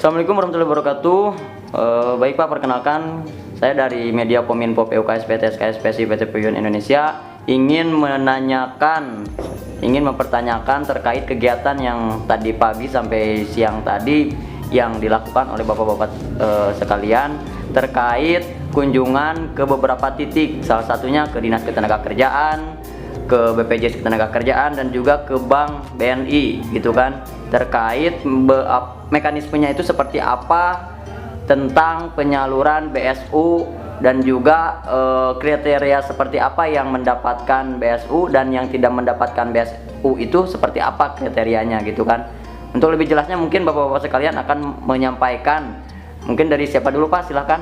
Assalamualaikum warahmatullahi wabarakatuh. Baik Pak, perkenalkan saya dari media Kominfo PUK SPT SKS PSI PT Payun Indonesia ingin mempertanyakan terkait kegiatan yang tadi pagi sampai siang tadi yang dilakukan oleh bapak-bapak sekalian terkait kunjungan ke beberapa titik, salah satunya ke Dinas Ketenagakerjaan, ke BPJS Ketenagakerjaan, dan juga ke Bank BNI gitu kan, terkait mekanismenya itu seperti apa, tentang penyaluran BSU, dan juga kriteria seperti apa yang mendapatkan BSU dan yang tidak mendapatkan BSU itu seperti apa kriterianya gitu kan. Untuk lebih jelasnya mungkin bapak-bapak sekalian akan menyampaikan. Mungkin dari siapa dulu Pak, silahkan.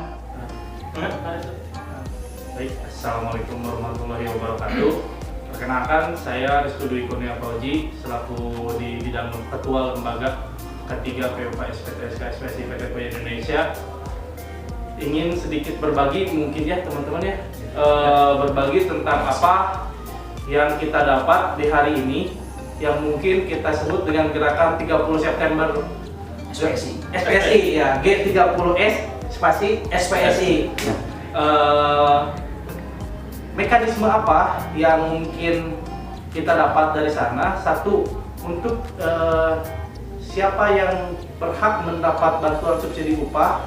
Baik, Assalamualaikum warahmatullahi wabarakatuh. Perkenalkan, saya Restu Dwi Kurnia Fauji selaku di bidang ketua lembaga ketiga PUK SPT SKS PSI PT Payun Indonesia. Ingin sedikit berbagi mungkin ya teman-teman ya, berbagi tentang apa yang kita dapat di hari ini yang mungkin kita sebut dengan gerakan 30 September SPSI ya, G30S spasi SPSI. Mekanisme apa yang mungkin kita dapat dari sana? Satu, untuk siapa yang berhak mendapat bantuan subsidi upah,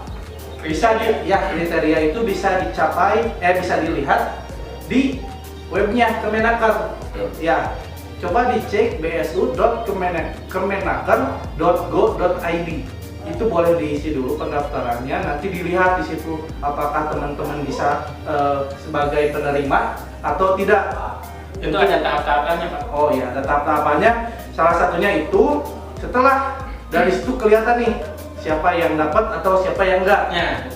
bisa kriteria itu bisa bisa dilihat di webnya Kemenaker. Ya, coba dicek bsu.kemenaker.go.id. Itu boleh diisi dulu pendaftarannya, nanti dilihat di situ apakah teman-teman bisa sebagai penerima atau tidak. Itu ada tahap-tahapannya Pak? Oh iya, ada tahap-tahapannya. Salah satunya itu setelah dari situ kelihatan nih siapa yang dapat atau siapa yang enggak. Ya.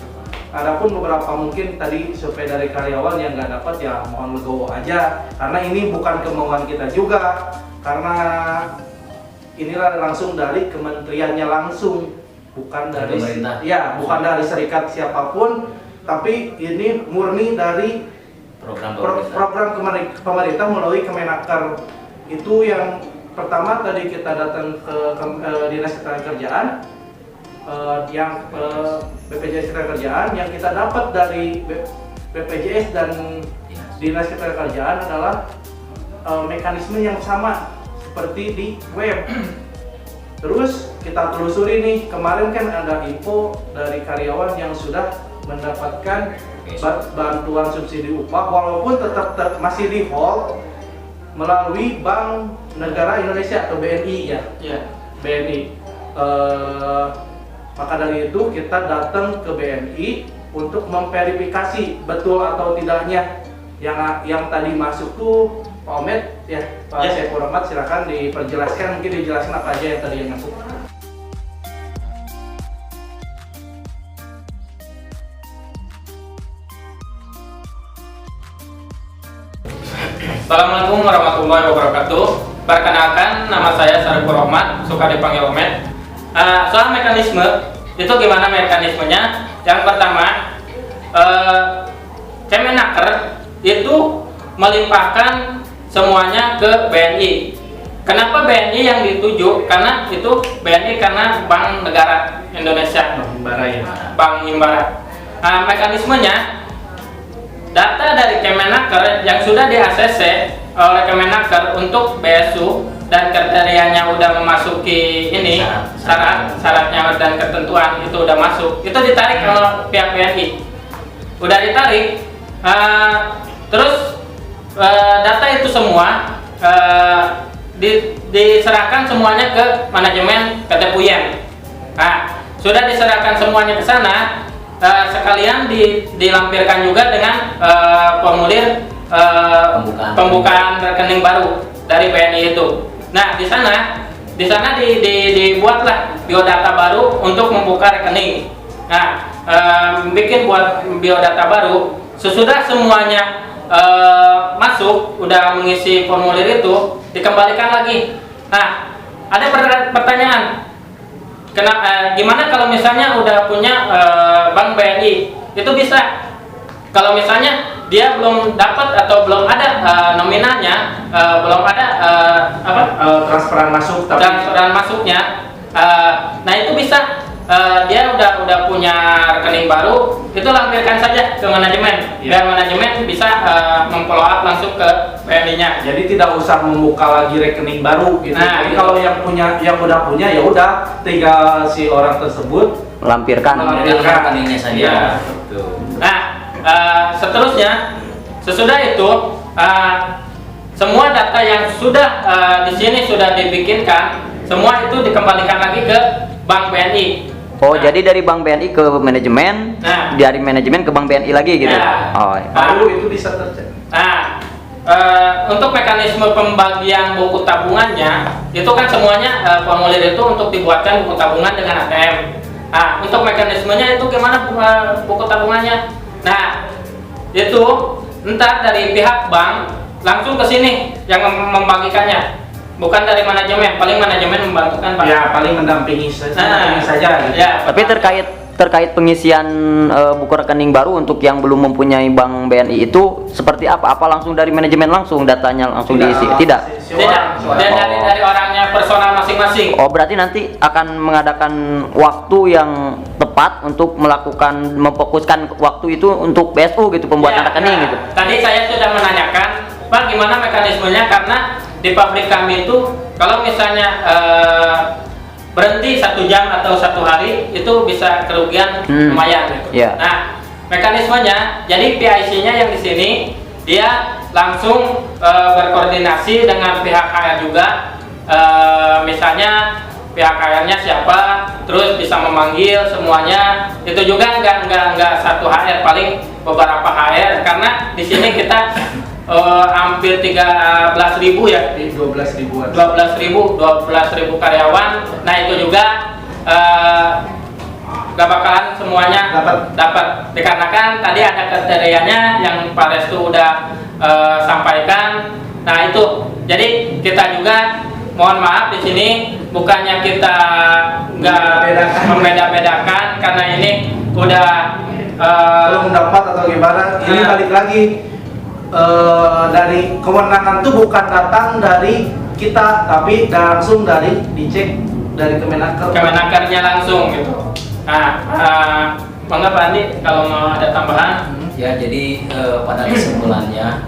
Adapun beberapa mungkin tadi survei dari karyawan yang nggak dapat, ya mohon legowo aja, karena ini bukan kemauan kita juga, karena inilah langsung dari kementeriannya langsung, bukan dari pemerintah. Ya, bukan dari serikat siapapun, tapi ini murni dari program pemerintah melalui Kemenaker. Itu yang pertama, tadi kita datang ke Dinas Ketenagakerjaan, BPJS Ketenagakerjaan. Yang kita dapat dari BPJS dan Dinas Ketenagakerjaan adalah mekanisme yang sama seperti di web. Terus kita telusuri nih, kemarin kan ada info dari karyawan yang sudah mendapatkan bantuan subsidi upah walaupun tetap masih di hold melalui Bank Negara Indonesia atau BNI ya. BNI. Maka dari itu kita datang ke BNI untuk memverifikasi betul atau tidaknya yang tadi masuk tuh Pak Omet ya, Pak Saiful Rahmat, silakan diperjelaskan, mungkin dijelaskan apa aja yang tadi yang masuk. Assalamualaikum warahmatullahi wabarakatuh. Perkenalkan, nama saya Saiful Rahmat, suka dipanggil Omet. Soal mekanisme, itu gimana mekanismenya? Yang pertama, Kemenaker itu melimpahkan semuanya ke BNI. Kenapa BNI yang dituju? Karena itu BNI karena Bank Negara Indonesia, Bank Himbara. Mekanismenya, data dari Kemenaker yang sudah di-ACC oleh Kemenaker untuk BSU dan kriterianya udah memasuki ini, syaratnya dan ketentuan itu udah masuk, itu ditarik oleh pihak BNI. Udah ditarik, terus data itu semua diserahkan semuanya ke manajemen PT Payun. Sudah diserahkan semuanya ke sana, sekalian dilampirkan juga dengan formulir pembukaan rekening baru dari BNI itu. Nah, di sana dibuatlah biodata baru untuk membuka rekening. Nah, bikin buat biodata baru. Sesudah semuanya masuk, udah mengisi formulir itu, dikembalikan lagi. Nah, ada pertanyaan. Gimana kalau misalnya udah punya Bank BNI? Itu bisa. Kalau misalnya dia belum dapat atau belum ada nominalnya, belum ada transferan masuknya, nah itu bisa dia udah punya rekening baru, itu lampirkan saja ke manajemen, biar manajemen bisa memfollow up langsung ke BNI-nya. Jadi tidak usah membuka lagi rekening baru gitu. Nah, Jadi gitu. kalau yang udah punya ya udah tinggal si orang tersebut Lampirkan. rekeningnya saja. Ya. Betul. Nah, seterusnya sesudah itu semua data yang sudah di sini sudah dibikinkan, semua itu dikembalikan lagi ke Bank BNI. Oh, jadi dari Bank BNI ke manajemen, Nah. dari manajemen ke Bank BNI lagi gitu. Ya. Oh, iya. baru itu bisa terjadi. Nah, untuk mekanisme pembagian buku tabungannya, itu kan semuanya formulir itu untuk dibuatkan buku tabungan dengan ATM. Nah, untuk mekanismenya itu gimana buku tabungannya? Nah, itu entar dari pihak bank langsung ke sini yang membagikannya, bukan dari manajemen. Paling manajemen membantukan Pak. Ya paling mendampingi saja gitu. Ya, Tapi terkait pengisian buku rekening baru untuk yang belum mempunyai Bank BNI itu seperti apa? Apa langsung dari manajemen langsung datanya langsung diisi? Tidak. tidak. Dan dari orangnya personal masing-masing. Oh, berarti nanti akan mengadakan waktu yang tepat untuk memfokuskan waktu itu untuk BSU gitu, pembuatan Ya, rekening nah, gitu. Tadi saya sudah menanyakan, Pak, gimana mekanismenya, karena di pabrik kami itu kalau misalnya berhenti 1 jam atau 1 hari itu bisa kerugian lumayan gitu. Ya. Nah, mekanismenya, jadi PIC-nya yang di sini dia langsung berkoordinasi dengan pihak HR juga, misalnya pihak HR-nya siapa, terus bisa memanggil semuanya. Itu juga nggak satu HR, paling beberapa HR, karena di sini kita hampir 13.000 ya, 12.000-an. 12.000 karyawan. Nah, itu juga gak bakalan semuanya dapat dikarenakan tadi ada kriterianya yang Pak Restu udah sampaikan. Nah, itu jadi kita juga mohon maaf di sini bukannya kita nggak membeda-bedakan, karena ini udah belum dapat atau gimana. Ini Nah. balik lagi dari kewenangan itu bukan datang dari kita, tapi langsung dari dicek dari Kemenaker. Kemenakernya langsung gitu. Nah, monggo Pak Andi kalau mau ada tambahan. Ya, jadi pada kesimpulannya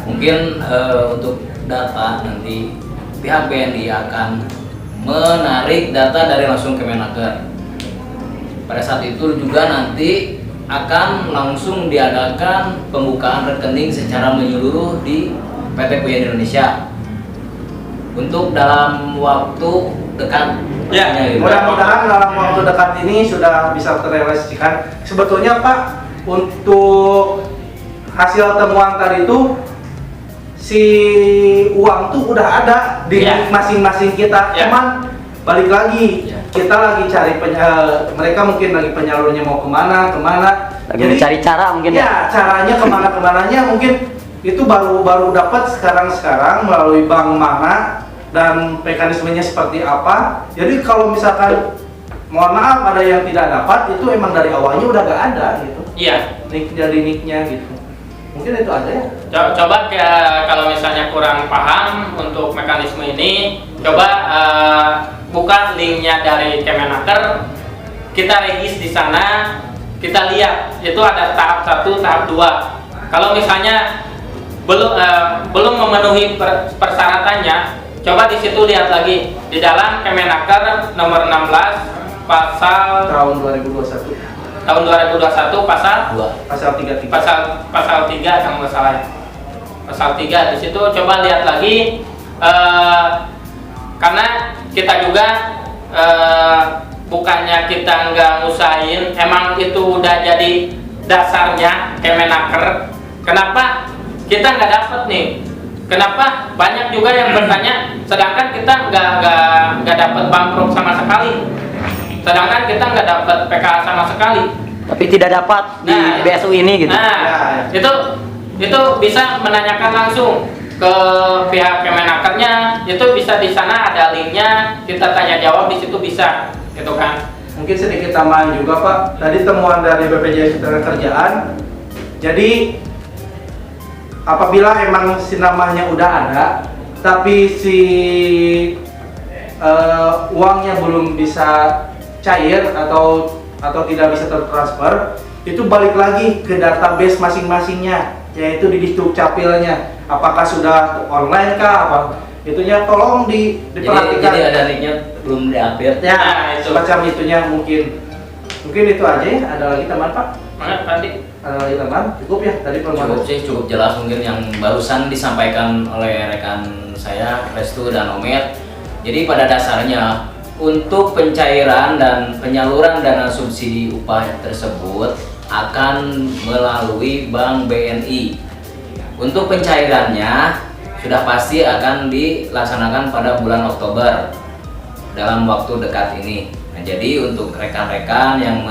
mungkin untuk data nanti pihak BNI akan menarik data dari langsung Kemenaker. Pada saat itu juga nanti akan langsung diadakan pembukaan rekening secara menyeluruh di PT PUI Indonesia untuk dalam waktu dekat. Ya, Mudah-mudahan dalam waktu dekat ini sudah bisa terrealisasikan. Sebetulnya Pak, untuk hasil temuan tadi itu si uang tuh udah ada di Ya. masing-masing kita, Ya. cuman balik lagi Ya. kita lagi cari mereka mungkin lagi penyalurnya mau kemana. Lagi mencari cara mungkin ya caranya kemananya mungkin itu baru dapat sekarang melalui bank mana dan mekanismenya seperti apa. Jadi kalau misalkan mohon maaf ada yang tidak dapat, itu emang dari awalnya udah gak ada gitu, Iya. nicknya gitu. Mungkin itu aja ya. Coba kalau misalnya kurang paham untuk mekanisme ini, coba buka linknya dari Kemenaker, kita regis di sana, kita lihat itu ada tahap 1, tahap 2. Kalau misalnya belum memenuhi persyaratannya, coba di situ lihat lagi di dalam Kemenaker nomor 16 pasal Tahun 2021 tahun 2021 pasal 2. pasal 33. pasal 3 kalau nggak salah ya. Pasal 3 di situ coba lihat lagi, karena kita juga bukannya kita nggak ngusahain, emang itu udah jadi dasarnya Kemenaker. Kenapa kita nggak dapet nih? Kenapa banyak juga yang bertanya, sedangkan kita nggak dapet bangkrut sama sekali, sedangkan kita nggak dapet PKH sama sekali. tapi tidak dapat di BSU ini gitu. Nah, itu bisa menanyakan langsung ke pihak Kemenakernya, itu bisa di sana ada linknya, kita tanya jawab di situ bisa, gitu kan? Mungkin sedikit tambahan juga Pak, tadi temuan dari BPJS Ketenagakerjaan. Jadi apabila emang si namanya udah ada, tapi si uangnya belum bisa cair atau tidak bisa tertransfer, itu balik lagi ke database masing-masingnya, yaitu di Dukcapilnya. Apakah sudah online kah? Apa itunya? Tolong diperhatikan. Jadi ada nicknya belum diupdate. Ya, Nah, itu. semacam itunya mungkin itu aja ya. Ada lagi teman Pak? Mana tadi? Ada lagi teman? Cukup ya tadi Cukup sih, cukup jelas mungkin yang barusan disampaikan oleh rekan saya Restu dan Omet. Jadi pada dasarnya untuk pencairan dan penyaluran dana subsidi upah tersebut akan melalui Bank BNI. Untuk pencairannya sudah pasti akan dilaksanakan pada bulan Oktober dalam waktu dekat ini. Nah, jadi untuk rekan-rekan yang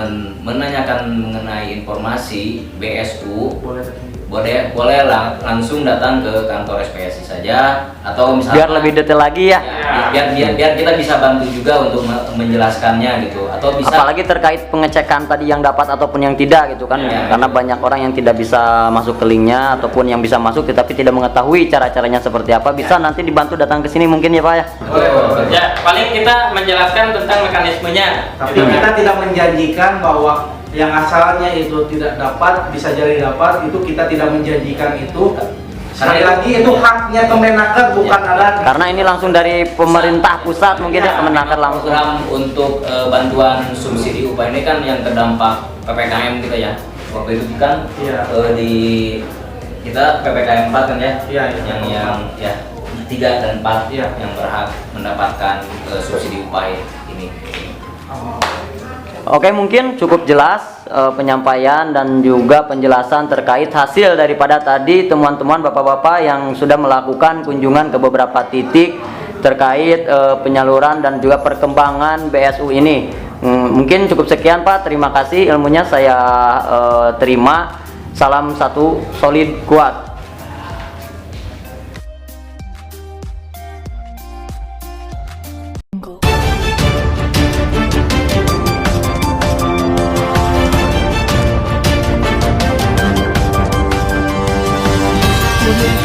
menanyakan mengenai informasi BSU boleh langsung datang ke kantor SPSI saja, atau misalnya Biar lebih detail lagi ya. biar kita bisa bantu juga untuk menjelaskannya gitu, atau bisa Apalagi terkait pengecekan tadi yang dapat ataupun yang tidak gitu kan. Ya, Karena banyak orang yang tidak bisa masuk ke linknya ataupun yang bisa masuk tetapi tidak mengetahui cara-caranya seperti apa. Bisa nanti dibantu datang ke sini mungkin ya Pak ya. Boleh. Ya, paling kita menjelaskan tentang mekanismenya. Tapi Gitu. kita tidak menjanjikan bahwa yang asalnya itu tidak dapat bisa jadi dapat, itu kita tidak menjanjikan itu. Sekali lagi itu haknya Kemenaker, bukan ada. Karena ini langsung dari pemerintah pusat mungkin ya, Kemenaker langsung. program untuk bantuan subsidi upah ini kan yang terdampak PPKM kita ya. Waktu itu kan Iya. di kita PPKM 4 kan ya. Iya, iya. Yang ya 3 dan 4 Iya. yang berhak mendapatkan subsidi upah ini. Oke, mungkin cukup jelas penyampaian dan juga penjelasan terkait hasil daripada tadi temuan-temuan Bapak-bapak yang sudah melakukan kunjungan ke beberapa titik terkait penyaluran dan juga perkembangan BSU ini. Mungkin cukup sekian Pak, terima kasih ilmunya saya terima. Salam satu solid kuat. Jungle.